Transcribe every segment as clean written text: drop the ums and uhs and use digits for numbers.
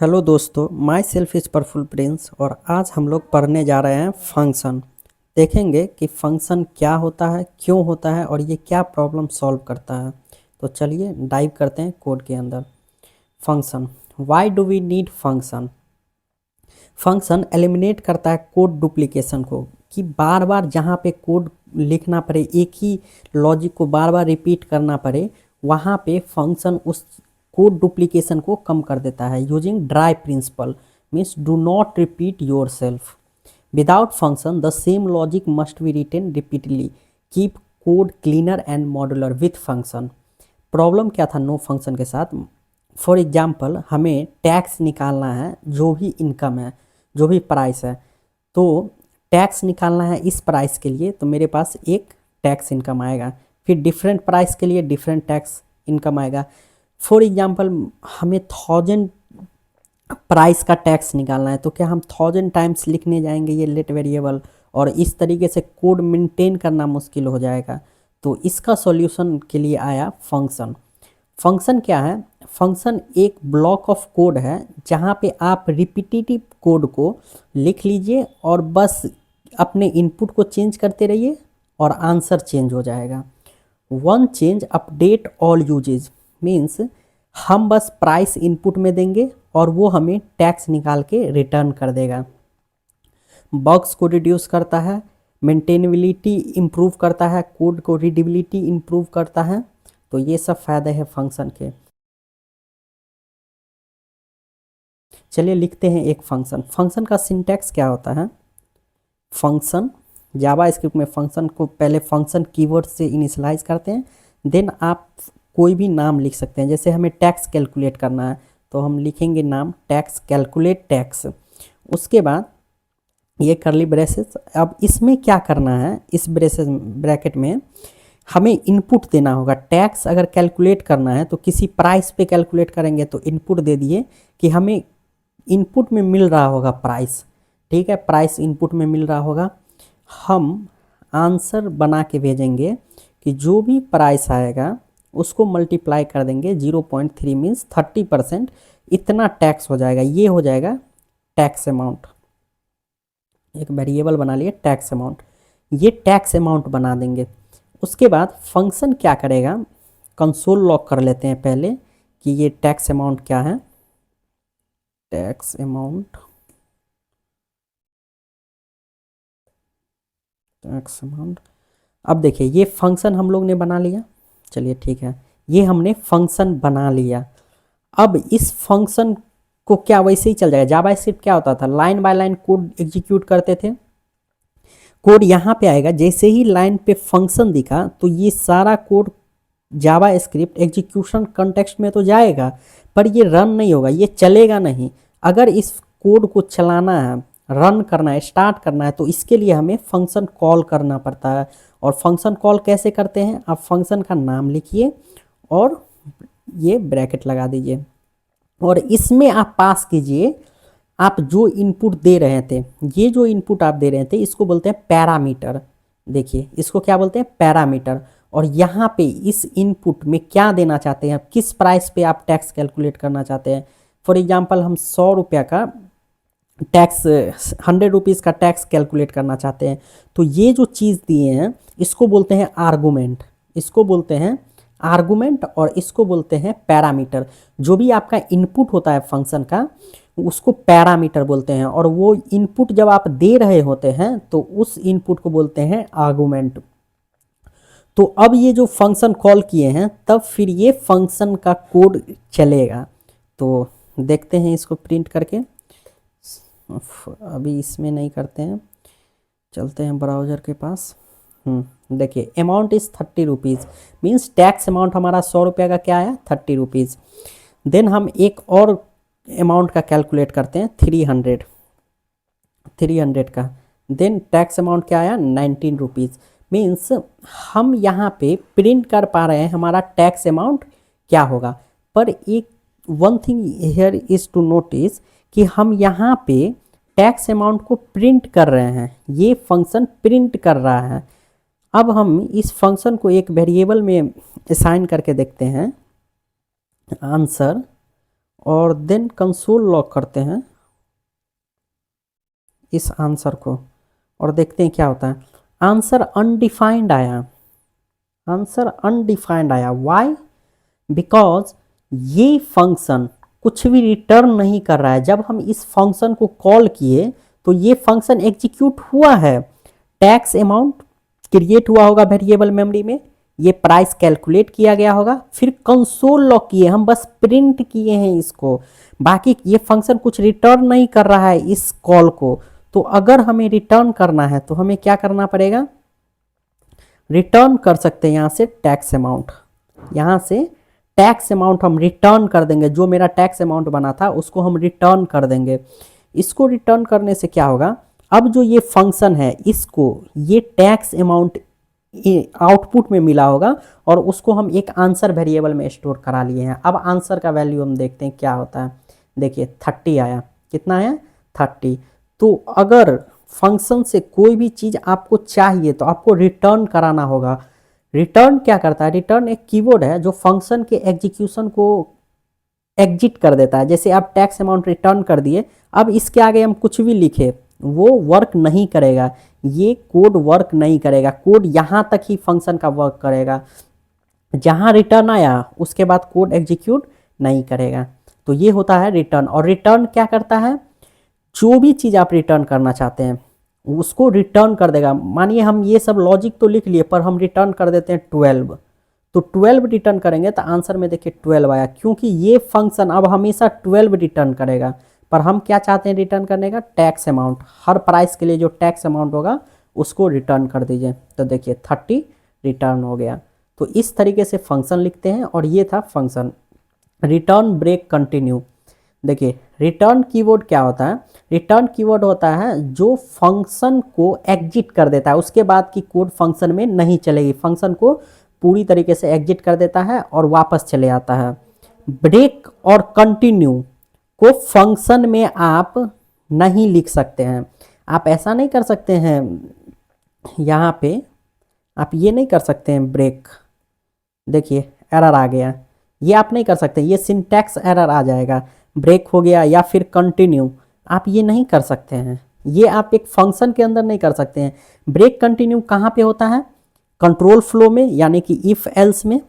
Hello दोस्तों, my self is Praful Prince और आज हम लोग पढ़ने जा रहे हैं फंक्शन। देखेंगे कि फंक्शन क्या होता है, क्यों होता है और ये क्या प्रॉब्लम सॉल्व करता है। तो चलिए डाइव करते हैं कोड के अंदर। Function, why do we need function. Function eliminate करता है कोड डुप्लीकेशन को, कि बार बार जहाँ पे कोड लिखना पड़े, एक ही लॉजिक को बार बार रिपीट करना पड़े, वहाँ पे फंक्शन उस कोड डुप्लीकेशन को कम कर देता है। Using dry principle means do not repeat yourself. Without function the same logic must be written repeatedly. Keep code cleaner and modular with function. Problem क्या था नो फंक्शन के साथ? For example हमें tax निकालना है, जो भी income है, जो भी प्राइस है, तो टैक्स निकालना है इस प्राइस के लिए, तो मेरे पास एक टैक्स इनकम आएगा। फिर डिफरेंट प्राइस के लिए डिफरेंट टैक्स इनकम आएगा। फॉर एग्जाम्पल हमें 1000 प्राइस का टैक्स निकालना है, तो क्या हम 1000 टाइम्स लिखने जाएंगे ये लेट वेरिएबल, और इस तरीके से कोड मेंटेन करना मुश्किल हो जाएगा। तो इसका सॉल्यूशन के लिए आया फंक्शन। फंक्शन क्या है? फंक्शन एक ब्लॉक ऑफ कोड है जहाँ पे आप रिपीटेटिव कोड को लिख लीजिए और बस अपने इनपुट को चेंज करते रहिए और आंसर चेंज हो जाएगा। One change update all usages means हम बस प्राइस इनपुट में देंगे और वो हमें टैक्स निकाल के रिटर्न कर देगा। बग्स को रिड्यूस करता है, मेंटेनेबिलिटी इम्प्रूव करता है, कोड को रीडेबिलिटी इम्प्रूव करता है। तो ये सब फायदे हैं फंक्शन के। चलिए लिखते हैं एक फंक्शन। फंक्शन का सिंटैक्स क्या होता है? फंक्शन, जावा स्क्रिप्ट में फंक्शन को पहले फंक्शन कीवर्ड से इनिशियलाइज करते हैं, देन आप कोई भी नाम लिख सकते हैं। जैसे हमें टैक्स कैलकुलेट करना है तो हम लिखेंगे नाम टैक्स, कैलकुलेट टैक्स। उसके बाद ये करली ब्रेसेस। अब इसमें क्या करना है, इस ब्रेसेस ब्रैकेट में हमें इनपुट देना होगा। टैक्स अगर कैलकुलेट करना है तो किसी प्राइस पे कैलकुलेट करेंगे, तो इनपुट दे दिए कि हमें इनपुट में मिल रहा होगा प्राइस। ठीक है, प्राइस इनपुट में मिल रहा होगा। हम आंसर बना के भेजेंगे कि जो भी प्राइस आएगा उसको मल्टीप्लाई कर देंगे 0.3 मीन्स 30%, इतना टैक्स हो जाएगा। ये हो जाएगा टैक्स अमाउंट। एक वेरिएबल बना लिए टैक्स अमाउंट, ये टैक्स अमाउंट बना देंगे। उसके बाद फंक्शन क्या करेगा, कंसोल लॉग कर लेते हैं पहले कि ये टैक्स अमाउंट क्या है। Tax amount, tax amount. अब देखिए ये फंक्शन हम लोग ने बना लिया। चलिए ठीक है, ये हमने फंक्शन बना लिया। अब इस फंक्शन को क्या वैसे ही चल जाएगा? जावा स्क्रिप्ट क्या होता था, line by line code execute करते थे। कोड यहाँ पे आएगा, जैसे ही लाइन पे फंक्शन दिखा तो ये सारा code Java script execution context में तो जाएगा, पर ये रन नहीं होगा, ये चलेगा नहीं। अगर इस कोड को चलाना है, रन करना है, स्टार्ट करना है, तो इसके लिए हमें फंक्शन कॉल करना पड़ता है। और फंक्शन कॉल कैसे करते हैं? आप फंक्शन का नाम लिखिए और ये ब्रैकेट लगा दीजिए और इसमें आप पास कीजिए आप जो इनपुट दे रहे थे। ये जो इनपुट आप दे रहे थे इसको बोलते हैं पैरामीटर। देखिए इसको क्या बोलते हैं? पैरामीटर। और यहाँ पे इस इनपुट में क्या देना चाहते हैं, किस प्राइस पे आप टैक्स कैलकुलेट करना चाहते हैं। फॉर एग्जांपल हम 100 रुपये का टैक्स, 100 रुपीज़ का टैक्स कैलकुलेट करना चाहते हैं। तो ये जो चीज़ दिए हैं इसको बोलते हैं आर्गूमेंट, इसको बोलते हैं आर्गूमेंट और इसको बोलते हैं पैरामीटर। जो भी आपका इनपुट होता है फंक्शन का उसको पैरामीटर बोलते हैं, और वो इनपुट जब आप दे रहे होते हैं तो उस इनपुट को बोलते हैं आर्गूमेंट। तो अब ये जो फंक्शन कॉल किए हैं तब फिर ये फंक्शन का कोड चलेगा। तो देखते हैं इसको प्रिंट करके। अभी इसमें नहीं करते हैं, चलते हैं ब्राउज़र के पास। देखिए amount is 30 rupees means tax amount हमारा 100 रुपये का क्या आया, 30 रुपीज़। देन हम एक और अमाउंट का कैलकुलेट करते हैं 300 का। देन टैक्स अमाउंट क्या आया, 19 रुपीज़। मीन्स हम यहाँ पे प्रिंट कर पा रहे हैं हमारा टैक्स अमाउंट क्या होगा। पर एक one thing here is to notice कि हम यहाँ पे टैक्स अमाउंट को प्रिंट कर रहे हैं, ये फंक्शन प्रिंट कर रहा है। अब हम इस फंक्शन को एक वेरिएबल में असाइन करके देखते हैं आंसर, और देन कंसोल लॉग करते हैं इस आंसर को और देखते हैं क्या होता है। आंसर अनडिफाइंड आया, आंसर अनडिफाइंड आया। व्हाई? बिकॉज ये फंक्शन कुछ भी रिटर्न नहीं कर रहा है। जब हम इस फंक्शन को कॉल किए तो ये फंक्शन एग्जीक्यूट हुआ है, टैक्स अमाउंट क्रिएट हुआ होगा वेरिएबल मेमोरी में, ये प्राइस कैलकुलेट किया गया होगा, फिर कंसोल लॉग किए, हम बस प्रिंट किए हैं इसको, बाकी ये फंक्शन कुछ रिटर्न नहीं कर रहा है इस कॉल को। तो अगर हमें रिटर्न करना है तो हमें क्या करना पड़ेगा, रिटर्न कर सकते हैं यहाँ से टैक्स अमाउंट, यहाँ से टैक्स अमाउंट हम रिटर्न कर देंगे, जो मेरा टैक्स अमाउंट बना था उसको हम रिटर्न कर देंगे। इसको रिटर्न करने से क्या होगा, अब जो ये फंक्शन है इसको ये टैक्स अमाउंट आउटपुट में मिला होगा और उसको हम एक आंसर वेरिएबल में स्टोर करा लिए हैं। अब आंसर का वैल्यू हम देखते हैं क्या होता है। देखिए 30 आया, कितना आया 30। तो अगर फंक्शन से कोई भी चीज़ आपको चाहिए तो आपको रिटर्न कराना होगा। रिटर्न क्या करता है, रिटर्न एक कीवर्ड है जो फंक्शन के एग्जीक्यूशन को एग्जिट कर देता है। जैसे आप टैक्स अमाउंट रिटर्न कर दिए, अब इसके आगे हम कुछ भी लिखे वो वर्क नहीं करेगा, ये कोड वर्क नहीं करेगा, कोड यहाँ तक ही फंक्शन का वर्क करेगा, जहाँ रिटर्न आया उसके बाद कोड एग्जीक्यूट नहीं करेगा। तो ये होता है रिटर्न। और रिटर्न क्या करता है, जो भी चीज़ आप रिटर्न करना चाहते हैं उसको रिटर्न कर देगा। मानिए हम ये सब लॉजिक तो लिख लिए पर हम रिटर्न कर देते हैं 12, तो 12 रिटर्न करेंगे तो आंसर में देखिए 12 आया, क्योंकि ये फंक्शन अब हमेशा 12 रिटर्न करेगा। पर हम क्या चाहते हैं रिटर्न करने का, टैक्स अमाउंट, हर प्राइस के लिए जो टैक्स अमाउंट होगा उसको रिटर्न कर दीजिए। तो देखिए 30 रिटर्न हो गया। तो इस तरीके से फंक्शन लिखते हैं और ये था फंक्शन। Return, break, continue. देखिए रिटर्न कीवर्ड क्या होता है, रिटर्न कीवर्ड होता है जो फंक्शन को एग्जिट कर देता है, उसके बाद की कोड फंक्शन में नहीं चलेगी, फंक्शन को पूरी तरीके से एग्जिट कर देता है और वापस चले आता है। ब्रेक और कंटिन्यू को फंक्शन में आप नहीं लिख सकते हैं। आप ऐसा नहीं कर सकते हैं, यहाँ पे आप ये नहीं कर सकते हैं ब्रेक, देखिए एरर आ गया, ये आप नहीं कर सकते, ये सिंटैक्स एरर आ जाएगा। ब्रेक हो गया या फिर कंटिन्यू, आप ये नहीं कर सकते हैं, ये आप एक फंक्शन के अंदर नहीं कर सकते हैं। ब्रेक कंटिन्यू कहाँ पे होता है, कंट्रोल फ्लो में, यानी कि इफ एल्स में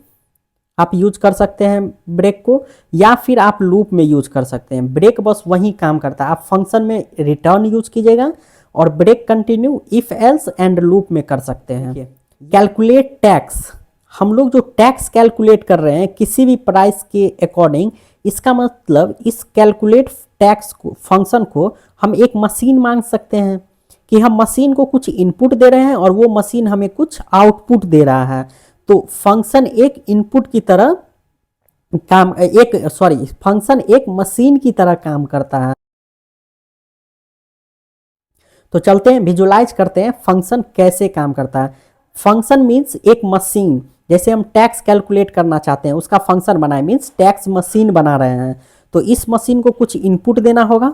आप यूज कर सकते हैं ब्रेक को, या फिर आप लूप में यूज कर सकते हैं। ब्रेक बस वही काम करता है, आप फंक्शन में रिटर्न यूज कीजिएगा और break continue if else and loop में कर सकते हैं। कैलकुलेट टैक्स, हम लोग जो टैक्स कैलकुलेट कर रहे हैं किसी भी प्राइस के अकॉर्डिंग, इसका मतलब इस कैलकुलेट टैक्स को फंक्शन को हम एक मशीन मान सकते हैं कि हम मशीन को कुछ इनपुट दे रहे हैं और वो मशीन हमें कुछ आउटपुट दे रहा है। तो फंक्शन एक इनपुट की तरह काम, फंक्शन एक मशीन की तरह काम करता है। तो चलते हैं विजुलाइज करते हैं फंक्शन कैसे काम करता है। फंक्शन मीन्स एक मशीन, जैसे हम टैक्स कैलकुलेट करना चाहते हैं उसका फंक्शन बनाए, मीन्स टैक्स मशीन बना रहे हैं। तो इस मशीन को कुछ इनपुट देना होगा,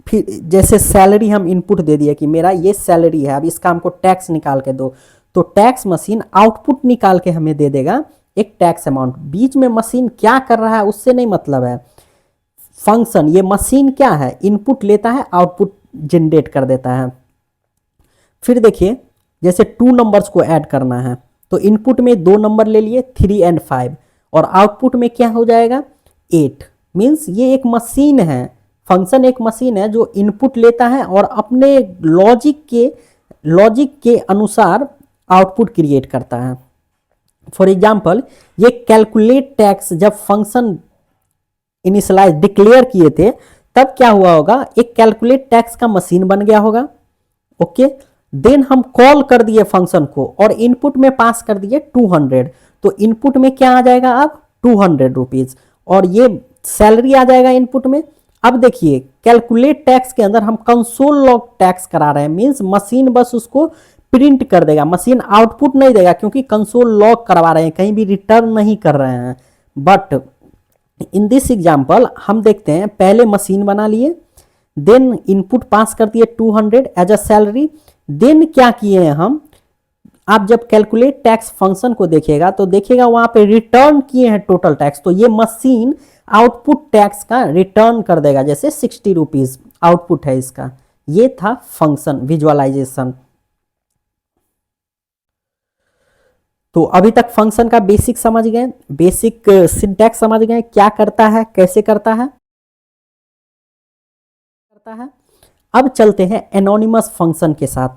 फिर जैसे सैलरी हम इनपुट दे दिए कि मेरा ये सैलरी है, अब इसका हमको टैक्स निकाल के दो, तो टैक्स मशीन आउटपुट निकाल के हमें दे देगा एक टैक्स अमाउंट। बीच में मशीन क्या कर रहा है उससे नहीं मतलब है, फंक्शन ये मशीन क्या है, इनपुट लेता है आउटपुट जनरेट कर देता है। फिर देखिए जैसे 2 नंबर्स को ऐड करना है तो इनपुट में 2 नंबर ले लिए 3 और 5, और आउटपुट में क्या हो जाएगा 8। मीन्स ये एक मशीन है, फंक्शन एक मशीन है जो इनपुट लेता है और अपने लॉजिक के अनुसार आउटपुट क्रिएट करता है। फॉर एग्जाम्पल ये कैलकुलेट टैक्स जब फंक्शन इनिशियलाइज डिक्लेयर किए थे तब क्या हुआ होगा, एक कैलकुलेट टैक्स का मशीन बन गया होगा। ओके, देन हम कॉल कर दिए फंक्शन को और इनपुट में पास कर दिए 200, तो इनपुट में क्या आ जाएगा अब 200 रुपीज, और ये सैलरी आ जाएगा इनपुट में। अब देखिए कैलकुलेट टैक्स के अंदर हम कंसोल लॉग टैक्स करा रहे हैं, मीन्स मशीन बस उसको प्रिंट कर देगा, मशीन आउटपुट नहीं देगा क्योंकि कंसोल लॉग करवा रहे हैं, कहीं भी रिटर्न नहीं कर रहे हैं। बट इन दिस एग्जाम्पल हम देखते हैं, पहले मशीन बना लिए, देन इनपुट पास कर दिए 200 एज अ सैलरी, देन क्या किए हैं हम आप जब कैलकुलेट टैक्स फंक्शन को देखिएगा तो देखिएगा वहां पे रिटर्न किए हैं टोटल टैक्स, तो ये मशीन आउटपुट टैक्स का रिटर्न कर देगा, जैसे 60 रुपीज आउटपुट है इसका। ये था फंक्शन विजुअलाइजेशन। तो अभी तक फंक्शन का बेसिक समझ गए, बेसिक सिंटैक्स समझ गए, क्या करता है, कैसे करता है। अब चलते हैं एनोनिमस फंक्शन के साथ।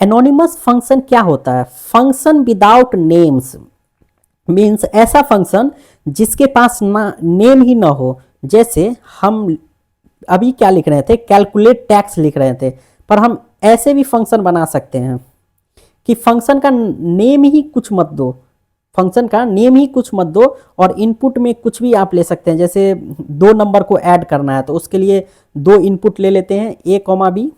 एनोनिमस फंक्शन क्या होता है? फंक्शन विदाउट नेम्स मीन्स ऐसा फंक्शन जिसके पास ना नेम ही ना हो। जैसे हम अभी क्या लिख रहे थे, कैलकुलेट टैक्स लिख रहे थे, पर हम ऐसे भी फंक्शन बना सकते हैं कि फंक्शन का नेम ही कुछ मत दो, फंक्शन का नेम ही कुछ मत दो और इनपुट में कुछ भी आप ले सकते हैं। जैसे 2 नंबर को ऐड करना है तो उसके लिए 2 इनपुट ले लेते हैं, a, b,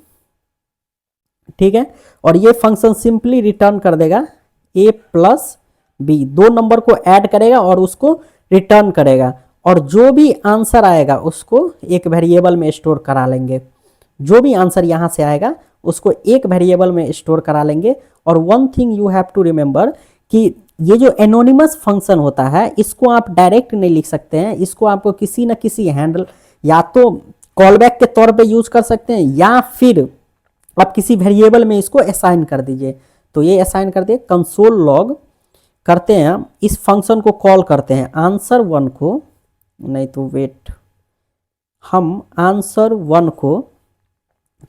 ठीक है, और ये फंक्शन सिंपली रिटर्न कर देगा a प्लस बी। 2 नंबर को ऐड करेगा और उसको रिटर्न करेगा, और जो भी आंसर आएगा उसको एक वेरिएबल में स्टोर करा लेंगे। जो भी आंसर यहाँ से आएगा उसको एक वेरिएबल में स्टोर करा लेंगे। और one thing you have to remember कि ये जो एनोनिमस फंक्शन होता है इसको आप डायरेक्ट नहीं लिख सकते हैं, इसको आपको किसी न किसी हैंडल या तो कॉलबैक के तौर पे यूज कर सकते हैं या फिर आप किसी वेरिएबल में इसको असाइन कर दीजिए। तो ये असाइन कर दिए, कंसोल लॉग करते हैं हम, इस फंक्शन को कॉल करते हैं आंसर 1 को, नहीं तो वेट, हम आंसर 1 को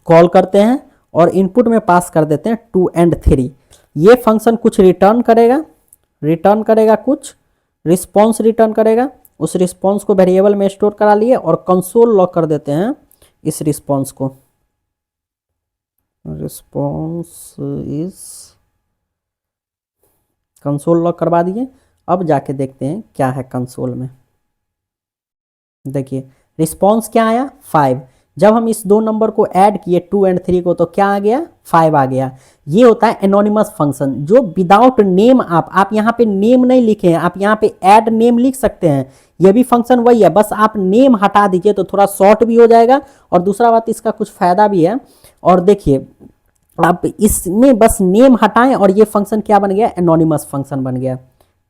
कॉल करते हैं और इनपुट में पास कर देते हैं 2 and 3। ये फंक्शन कुछ रिटर्न करेगा कुछ रिस्पॉन्स रिटर्न करेगा, उस रिस्पॉन्स को वेरिएबल में स्टोर करा लिए और कंसोल लॉग कर देते हैं इस रिस्पॉन्स को। रिस्पॉन्स इज कंसोल लॉग करवा दिए। अब जाके देखते हैं क्या है कंसोल में। देखिए रिस्पॉन्स क्या आया, 5। जब हम इस 2 नंबर को ऐड किए 2 and 3 को तो क्या आ गया, 5 आ गया। ये होता है एनोनिमस फंक्शन जो विदाउट नेम, आप यहाँ पे नेम नहीं लिखे हैं, आप यहाँ पे ऐड नेम लिख सकते हैं। ये भी फंक्शन वही है, बस आप नेम हटा दीजिए तो थोड़ा शॉर्ट भी हो जाएगा और दूसरा बात इसका कुछ फायदा भी है। और देखिए आप इसमें बस नेम हटाएं और ये फंक्शन क्या बन गया, एनोनिमस फंक्शन बन गया।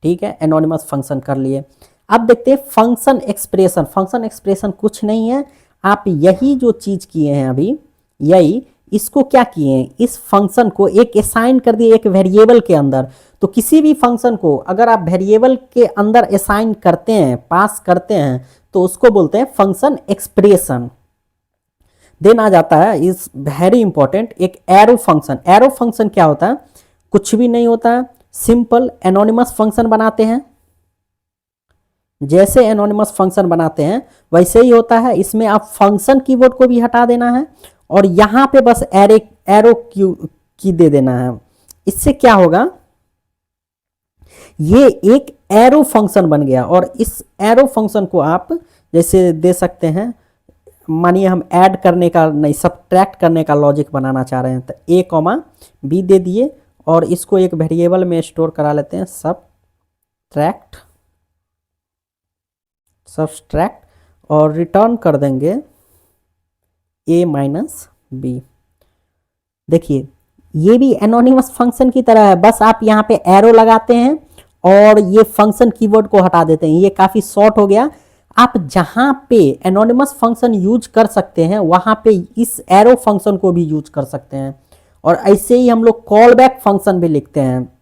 ठीक है, एनोनिमस फंक्शन कर लिए। अब देखते हैं फंक्शन एक्सप्रेशन। फंक्शन एक्सप्रेशन कुछ नहीं है, आप यही जो चीज किए हैं अभी, यही इसको क्या किए हैं, इस फंक्शन को एक असाइन कर दिए एक वेरिएबल के अंदर। तो किसी भी फंक्शन को अगर आप वेरिएबल के अंदर असाइन करते हैं, पास करते हैं, तो उसको बोलते हैं फंक्शन एक्सप्रेशन। देन आ जाता है इज वेरी इंपॉर्टेंट एक एरो फंक्शन। एरो फंक्शन क्या होता है, कुछ भी नहीं होता है, सिंपल एनोनिमस फंक्शन बनाते हैं। जैसे एनोनिमस फंक्शन बनाते हैं वैसे ही होता है। इसमें आप फंक्शन कीवर्ड को भी हटा देना है और यहां पे बस एरो की दे देना है। इससे क्या होगा, ये एक एरो फंक्शन बन गया। और इस एरो फंक्शन को आप जैसे दे सकते हैं, मानिए हम ऐड करने का नहीं, सब्ट्रैक्ट करने का लॉजिक बनाना चाह रहे हैं, तो a, b दे दिए और इसको एक वेरिएबल में स्टोर करा लेते हैं सब्ट्रैक्ट और रिटर्न कर देंगे a माइनस बी। देखिए ये भी एनोनिमस फंक्शन की तरह है, बस आप यहाँ पे एरो लगाते हैं और ये फंक्शन कीवर्ड को हटा देते हैं। ये काफ़ी शॉर्ट हो गया। आप जहाँ पे एनोनिमस फंक्शन यूज कर सकते हैं वहाँ पे इस एरो फंक्शन को भी यूज कर सकते हैं। और ऐसे ही हम लोग कॉल बैक फंक्शन भी लिखते हैं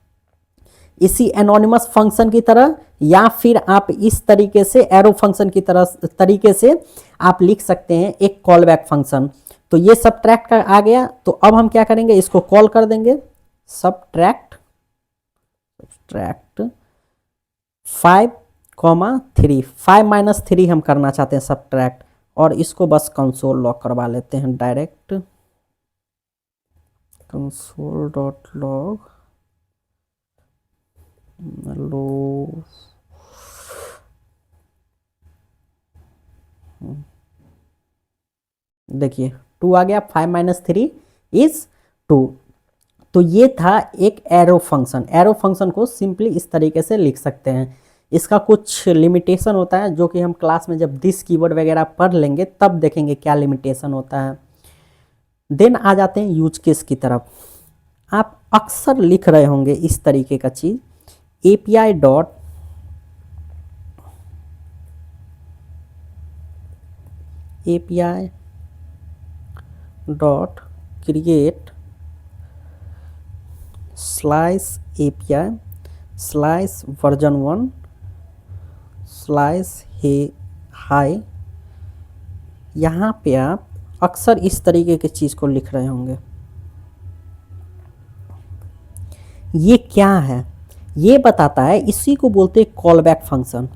इसी एनोनिमस फंक्शन की तरह, या फिर आप इस तरीके से एरो फंक्शन की तरीके से आप लिख सकते हैं एक कॉल बैक फंक्शन। तो ये सब्ट्रैक्ट का आ गया। तो अब हम क्या करेंगे, इसको कॉल कर देंगे सब्ट्रैक्ट 5, 3, 5 माइनस 3 हम करना चाहते हैं सब्ट्रैक्ट, और इसको बस कंसोल लॉग करवा लेते हैं डायरेक्ट, कंसोल डॉट लॉग लो। देखिए 2 आ गया, 5 माइनस 3 इज 2। तो ये था एक एरो फंक्शन। एरो फंक्शन को सिंपली इस तरीके से लिख सकते हैं। इसका कुछ लिमिटेशन होता है जो कि हम क्लास में जब दिस कीवर्ड वगैरह पढ़ लेंगे तब देखेंगे क्या लिमिटेशन होता है। देन आ जाते हैं यूज केस की तरफ। आप अक्सर लिख रहे होंगे इस तरीके का चीज़, API dot create slice API slice version 1 slice high. यहाँ पे आप अक्सर इस तरीके की चीज़ को लिख रहे होंगे। ये क्या है? ये बताता है, इसी को बोलते हैं call back function.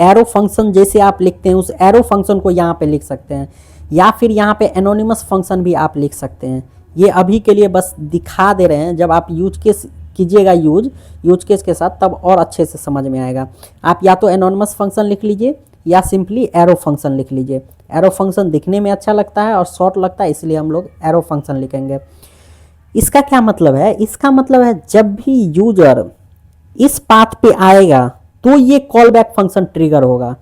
Arrow function जैसे आप लिखते हैं, उस एरो फंक्शन को यहाँ पे लिख सकते हैं, या फिर यहाँ पे एनोनिमस फंक्शन भी आप लिख सकते हैं। ये अभी के लिए बस दिखा दे रहे हैं, जब आप यूज केस कीजिएगा यूज केस के साथ, तब और अच्छे से समझ में आएगा। आप या तो एनोनिमस फंक्शन लिख लीजिए या सिंपली एरो फंक्शन लिख लीजिए। एरो फंक्शन दिखने में अच्छा लगता है और शॉर्ट लगता है, इसलिए हम लोग एरो फंक्शन लिखेंगे। इसका क्या मतलब है? इसका मतलब है जब भी यूजर इस पाथ पे आएगा तो ये कॉल बैक फंक्शन ट्रिगर होगा।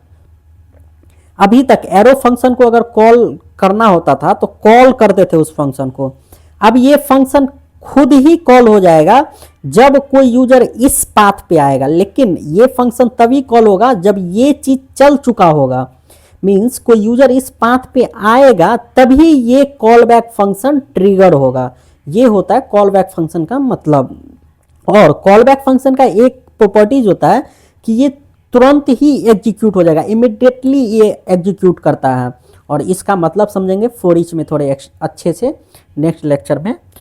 अभी तक एरो फंक्शन को अगर कॉल करना होता था तो कॉल करते थे उस फंक्शन को, अब ये फंक्शन खुद ही कॉल हो जाएगा जब कोई यूजर इस पाथ पे आएगा। लेकिन ये फंक्शन तभी कॉल होगा जब ये चीज चल चुका होगा। मींस कोई यूजर इस पाथ पे आएगा तभी ये कॉल बैक फंक्शन ट्रिगर होगा। ये होता है कॉल बैक फंक्शन का मतलब। और कॉल बैक फंक्शन का एक प्रॉपर्टीज होता है कि ये तुरंत ही एग्जीक्यूट हो जाएगा, इमिडिएटली ये एग्जीक्यूट करता है। और इसका मतलब समझेंगे फॉर ईच में थोड़े अच्छे से नेक्स्ट लेक्चर में।